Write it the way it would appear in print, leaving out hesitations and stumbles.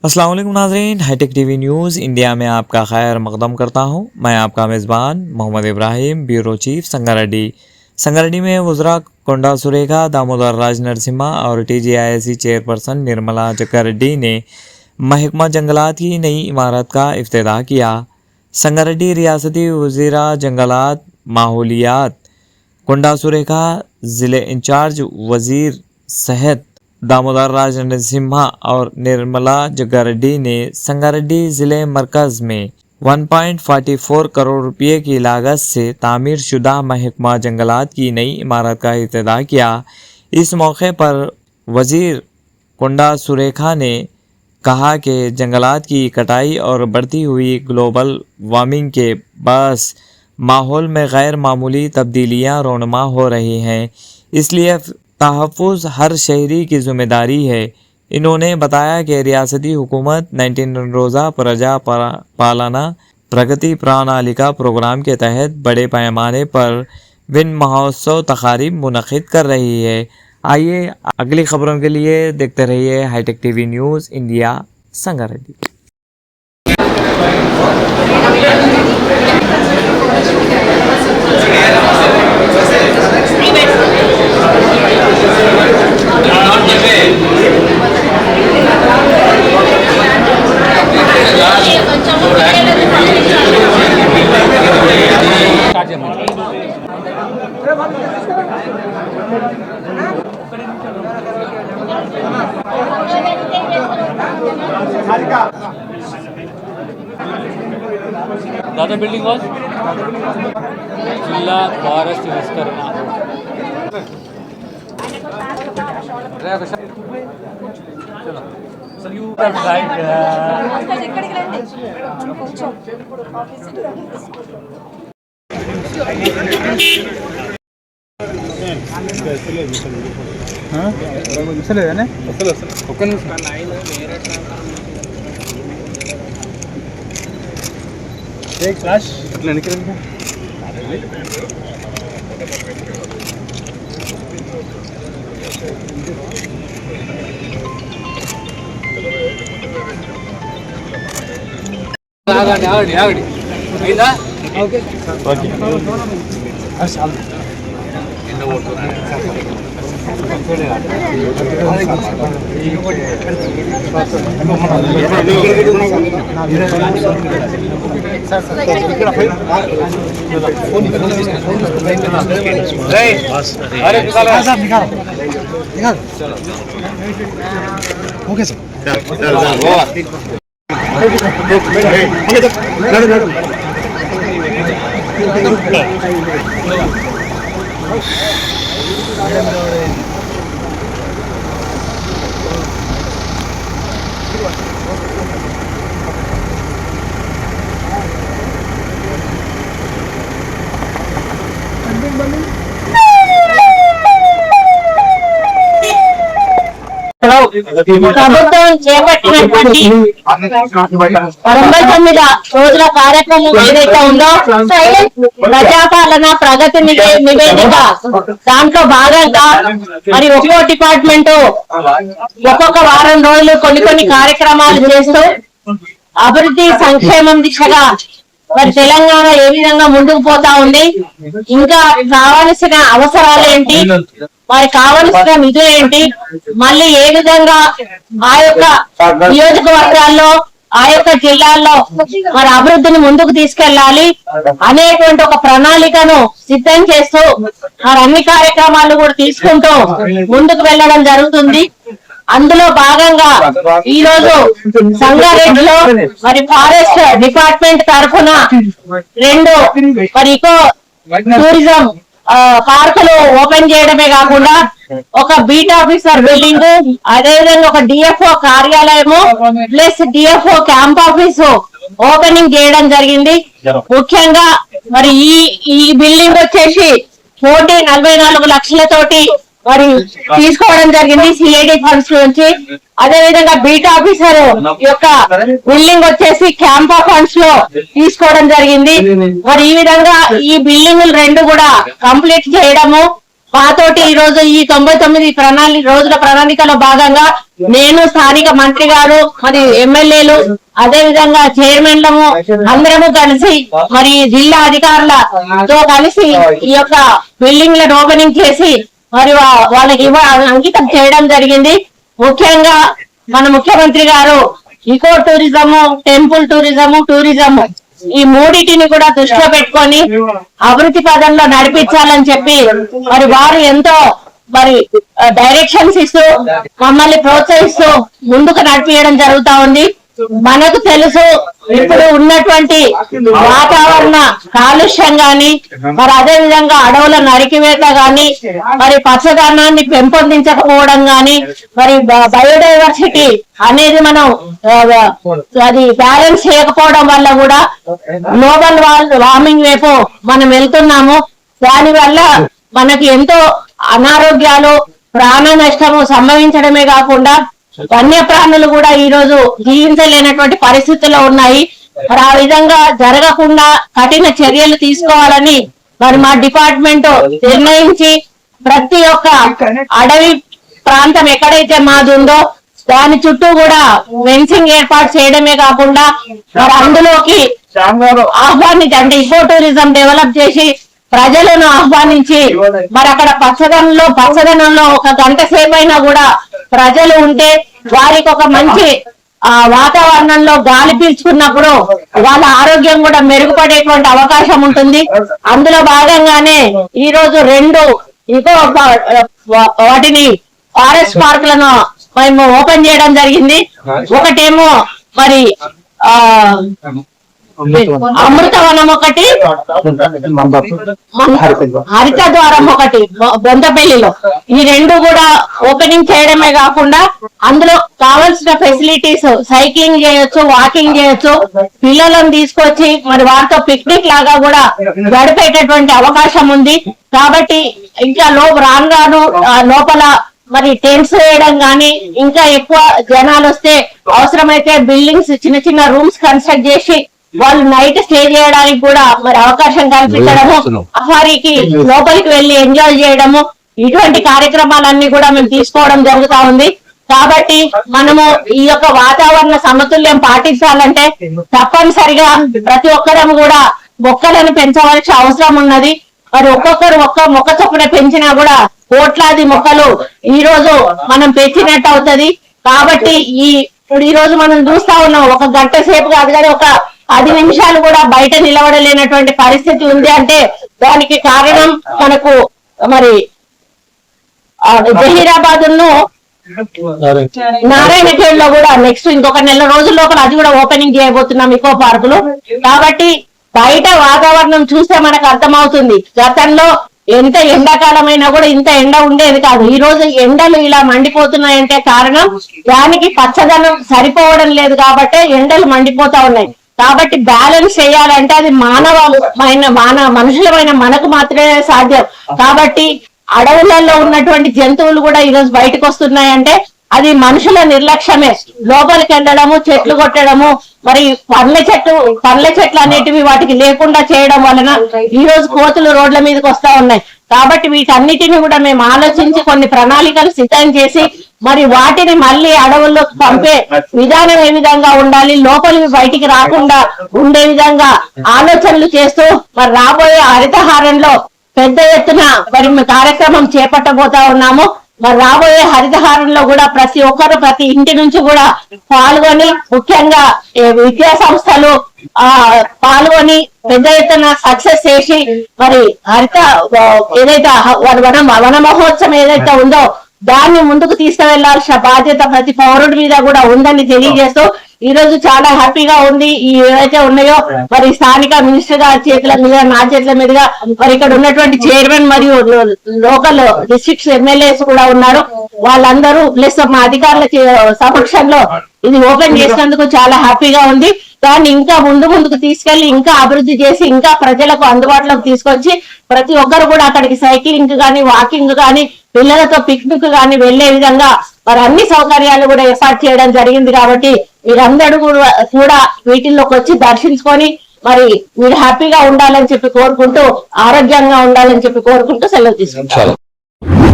अस्सलाम वालेकुम नाज़रीन, हाईटेक टीवी न्यूज़ इंडिया में आपका खैर मकदम करता हूँ। मैं आपका मेज़बान मोहम्मद इब्राहिम, ब्यूरो चीफ संगारेड्डी। संगारेड्डी में वज़रा कोंडा सुरेखा, दामोदर राज नरसिम्हा और TGISC चेयरपर्सन निर्मला जग्गारेड्डी ने महकमा जंगलात की नई इमारत का इफ्तिताह किया। संगारेड्डी रियासती वज़ीरा जंगलात माहौलियात कोंडा सुरेखा, ज़िले इंचार्ज वज़ीर सेहत दामोदर राज नरसिम्हा और निर्मला जग्गारेड्डी ने संगारेड्डी ज़िले मरकज़ में 1.44 करोड़ रुपये की लागत से तामीर शुदा महकमा जंगलात की नई इमारत का इफ्तिताह किया। इस मौके पर वज़ीर कोंडा सुरेखा ने कहा कि जंगलात की कटाई और बढ़ती हुई ग्लोबल वार्मिंग के बायस माहौल में गैर मामूली तब्दीलियाँ रोनुमा हो रही हैं, इसलिए तहफ़्फ़ुज़ हर शहरी की ज़िम्मेदारी है। इन्होंने बताया कि रियासती हुकूमत 19 रोज़ा प्रजा पालना प्रगति प्रणालिका प्रोग्राम के तहत बड़े पैमाने पर विन महोत्सव तकारीब मुनक़िद कर रही है। आइए अगली खबरों के लिए देखते रहिए hitech TV news India Sangareddy. दादा बिल्डिंग वॉज जिला फॉरेस्ट विस्करणा एक फ्लैश इतना निकलेगा ఆగండి అయిందా ఓకే ఓకే అసలు ఎన్న ఓడుతున్నాడు ఓకే ప్రభుత్వం చేపట్టినటువంటి 99 రోజుల కార్యక్రమం ఏదైతే ఉందో ప్రజాపాలన ప్రగతి నివేదిక దాంట్లో భాగంగా మరి ఒక్కో డిపార్ట్మెంట్ ఒక్కొక్క వారం రోజులు కొన్ని కార్యక్రమాలు చేస్తూ అభివృద్ధి సంక్షేమం దిశగా మరి తెలంగాణ ఏ విధంగా ముందుకు పోతా ఉంది, ఇంకా కావలసిన అవసరాలు ఏంటి, మరి కావలసిన నిధులు ఏంటి, మళ్ళీ ఏ విధంగా ఆ యొక్క నియోజకవర్గాల్లో ఆ యొక్క జిల్లాల్లో మరి అభివృద్ధిని ముందుకు తీసుకెళ్లాలి అనేటువంటి ఒక ప్రణాళికను సిద్ధం చేస్తూ మరి అన్ని కార్యక్రమాలు కూడా తీసుకుంటూ ముందుకు వెళ్ళడం జరుగుతుంది. అందులో భాగంగా ఈ రోజు సంగారెడ్డిలో మరి ఫారెస్ట్ డిపార్ట్మెంట్ తరఫున 2 మరి ఇకో టూరిజం పార్కులు ఓపెన్ చేయడమే కాకుండా ఒక బీట్ ఆఫీసర్ బిల్డింగ్, అదేవిధంగా ఒక DFO కార్యాలయము plus DFO camp office opening చేయడం జరిగింది. ముఖ్యంగా మరి ఈ బిల్డింగ్ వచ్చేసి 44 లక్షలతోటి మరి తీసుకోవడం జరిగింది CID ఫండ్స్ నుంచి. అదే విధంగా బీట్ ఆఫీసర్ యొక్క బిల్డింగ్ వచ్చేసి క్యాంపా ఫండ్స్ లో తీసుకోవడం జరిగింది. మరి ఈ విధంగా ఈ బిల్డింగులు 2 కూడా కంప్లీట్ చేయడము, మాతోటి ఈ రోజు ఈ 99 రోజుల ప్రణాళికలో భాగంగా నేను, స్థానిక మంత్రి గారు, మరి ఎమ్మెల్యేలు, అదే విధంగా చైర్మన్లము అందరము కలిసి మరి జిల్లా అధికారులతో కలిసి ఈ యొక్క బిల్డింగ్లను ఓపెనింగ్ చేసి మరి వాళ్ళకి అంకితం చేయడం జరిగింది. ముఖ్యంగా మన ముఖ్యమంత్రి గారు ఈకో టూరిజము, టెంపుల్ టూరిజము ఈ మూడిటిని కూడా దృష్టిలో పెట్టుకొని అభివృద్ధి పదంలో నడిపించాలని చెప్పి మరి వారు ఎంతో మరి డైరెక్షన్స్ ఇస్తూ మమ్మల్ని ప్రోత్సహిస్తూ ముందుకు నడిపించడం జరుగుతా ఉంది. మనకు తెలుసు ఇప్పుడు ఉన్నటువంటి వాతావరణ కాలుష్యం గాని, మరి అదే విధంగా అడవుల నరికివేత గాని, మరి పచ్చదనాన్ని పెంపొందించకపోవడం గాని, మరి బయోడైవర్సిటీ అనేది మనం అది బ్యాలెన్స్ చేయకపోవడం వల్ల కూడా గ్లోబల్ వార్మింగ్ వైపు మనం వెళ్తున్నాము. దాని వల్ల మనకి ఎంతో అనారోగ్యాలు, ప్రాణ నష్టము సంభవించడమే కాకుండా వన్యప్రాణులు కూడా ఈ రోజు జీవించలేనటువంటి పరిస్థితుల్లో ఉన్నాయి. మరి ఆ విధంగా జరగకుండా కఠిన చర్యలు తీసుకోవాలని మరి మా డిపార్ట్మెంట్ నిర్ణయించి ప్రతి ఒక్క అడవి ప్రాంతం ఎక్కడైతే మాది ఉందో దాని చుట్టూ కూడా ఫెన్సింగ్ ఏర్పాటు చేయడమే కాకుండా మరి అందులోకి ఆహ్వానించి అంటే ఈకో టూరిజం డెవలప్ చేసి ప్రజలను ఆహ్వానించి మరి అక్కడ పచ్చదనంలో 1 గంట సేపు అయినా కూడా ప్రజలు ఉంటే వారికి ఒక మంచి వాతావరణంలో గాలి పీల్చుకున్నప్పుడు వాళ్ళ ఆరోగ్యం కూడా మెరుగుపడేటువంటి అవకాశం ఉంటుంది. అందులో భాగంగానే ఈ రోజు 2 ఈకో వాటిని ఫారెస్ట్ పార్కులను మేము ఓపెన్ చేయడం జరిగింది. ఒకటేమో మరి అమృతవనం ఒకటి, హరిత ద్వారం ఒకటి బొందపల్లిలో. ఈ 2 కూడా ఓపెనింగ్ చేయడమే కాకుండా అందులో కావాల్సిన ఫెసిలిటీస్ సైక్లింగ్ చేయొచ్చు, వాకింగ్ చేయొచ్చు, పిల్లలను తీసుకొచ్చి మరి వారితో పిక్నిక్ లాగా కూడా గడిపేటటువంటి అవకాశం ఉంది. కాబట్టి ఇంకా రాను లోపల మరి టెంట్స్ వేయడం గాని, ఇంకా ఎక్కువ జనాలు వస్తే అవసరమైతే బిల్డింగ్స్ చిన్న రూమ్స్ కన్స్ట్రక్ట్ చేసి వాళ్ళు నైట్ స్టే చేయడానికి కూడా మరి అవకాశం కల్పించడము, సఫారీకి లోపలికి వెళ్లి ఎంజాయ్ చేయడము, ఇటువంటి కార్యక్రమాలన్నీ కూడా మేము తీసుకోవడం జరుగుతా ఉంది. కాబట్టి మనము ఈ యొక్క వాతావరణ సమతుల్యం పాటించాలంటే తప్పనిసరిగా ప్రతి ఒక్కరం కూడా మొక్కలను పెంచవలసిన అవసరం ఉన్నది. మరి ఒక్కొక్కరు మొక్క చొప్పున పెంచినా కూడా కోట్లాది మొక్కలు ఈ రోజు మనం పెంచినట్టు అవుతుంది. కాబట్టి ఈ రోజు మనం చూస్తా ఉన్నాం 1 గంట సేపు కాదు కానీ ఒక 10 నిమిషాలు కూడా బయట నిలబడలేనటువంటి పరిస్థితి ఉంది. అంటే దానికి కారణం మనకు మరి జహీరాబాద్ నారాయణఖేడ్ లో కూడా నెక్స్ట్ ఇంకొక నెల రోజుల లోపల అది కూడా ఓపెనింగ్ చేయబోతున్నాం ఈకో పార్కులు. కాబట్టి బయట వాతావరణం చూస్తే మనకు అర్థమవుతుంది. గతంలో ఎంత ఎండాకాలమైనా కూడా ఇంత ఎండ ఉండేది కాదు. ఈ రోజు ఎండలు ఇలా మండిపోతున్నాయంటే కారణం దానికి పచ్చదనం సరిపోవడం లేదు కాబట్టి ఎండలు మండిపోతా ఉన్నాయి. కాబట్టి బ్యాలెన్స్ చేయాలంటే అది మనుషులమైన మనకు మాత్రమే సాధ్యం. కాబట్టి అడవులలో ఉన్నటువంటి జంతువులు కూడా ఈ రోజు బయటకు వస్తున్నాయంటే అది మనుషుల నిర్లక్ష్యమే. లోపలికి వెళ్ళడము, చెట్లు కొట్టడము, మరి పండ్ల చెట్లు అనేటివి వాటికి లేకుండా చేయడం వలన ఈ రోజు కోతులు రోడ్ల మీదకి వస్తా ఉన్నాయి. కాబట్టి వీటన్నిటిని కూడా మేము ఆలోచించి కొన్ని ప్రణాళికలు సిద్ధం చేసి మరి వాటిని మళ్ళీ అడవుల్లోకి పంపే విధానం ఏ విధంగా ఉండాలి, లోపలికి బయటికి రాకుండా ఉండే విధంగా ఆలోచనలు చేస్తూ మరి రాబోయే హరితహారంలో పెద్ద ఎత్తున మరి కార్యక్రమం చేపట్టబోతా ఉన్నాము. మరి రాబోయే హరితహారంలో కూడా ప్రతి ఒక్కరు ప్రతి ఇంటి నుంచి కూడా పాల్గొని, ముఖ్యంగా విద్యా సంస్థలు పాల్గొని పెద్ద ఎత్తున సక్సెస్ చేసి మరి ఏదైతే వన మహోత్సవం ఏదైతే ఉందో దాన్ని ముందుకు తీసుకువెళ్లాల్సిన బాధ్యత ప్రతి పౌరుడి మీద కూడా ఉందని తెలియజేస్తూ ఈ రోజు చాలా హ్యాపీగా ఉంది. ఈ ఏవైతే ఉన్నాయో మరి స్థానిక మినిస్టర్ గారి చేతుల మీద, నా చేతుల మీదుగా మరి ఇక్కడ ఉన్నటువంటి చైర్మన్ మరియు లోకల్ డిస్ట్రిక్ట్స్ ఎమ్మెల్యేస్ కూడా ఉన్నారు. వాళ్ళందరూ ప్లస్ మా అధికారుల సమక్షంలో ఇది ఓపెన్ చేసినందుకు చాలా హ్యాపీగా ఉంది. దాన్ని ఇంకా ముందుకు తీసుకెళ్లి ఇంకా అభివృద్ధి చేసి ఇంకా ప్రజలకు అందుబాటులోకి తీసుకొచ్చి ప్రతి ఒక్కరు కూడా అక్కడికి సైక్లింగ్ గానీ, వాకింగ్ గానీ, పిల్లలతో పిక్నిక్ గానీ వెళ్లే విధంగా మరి అన్ని సౌకర్యాలు కూడా ఏర్పాటు చేయడం జరిగింది. కాబట్టి మీరందరూ కూడా వీటిల్లోకి వచ్చి దర్శించుకొని మరి మీరు హ్యాపీగా ఉండాలని చెప్పి కోరుకుంటూ, ఆరోగ్యంగా ఉండాలని చెప్పి కోరుకుంటూ సెలవు తీసుకుంటారు. చేస్తున్నాం.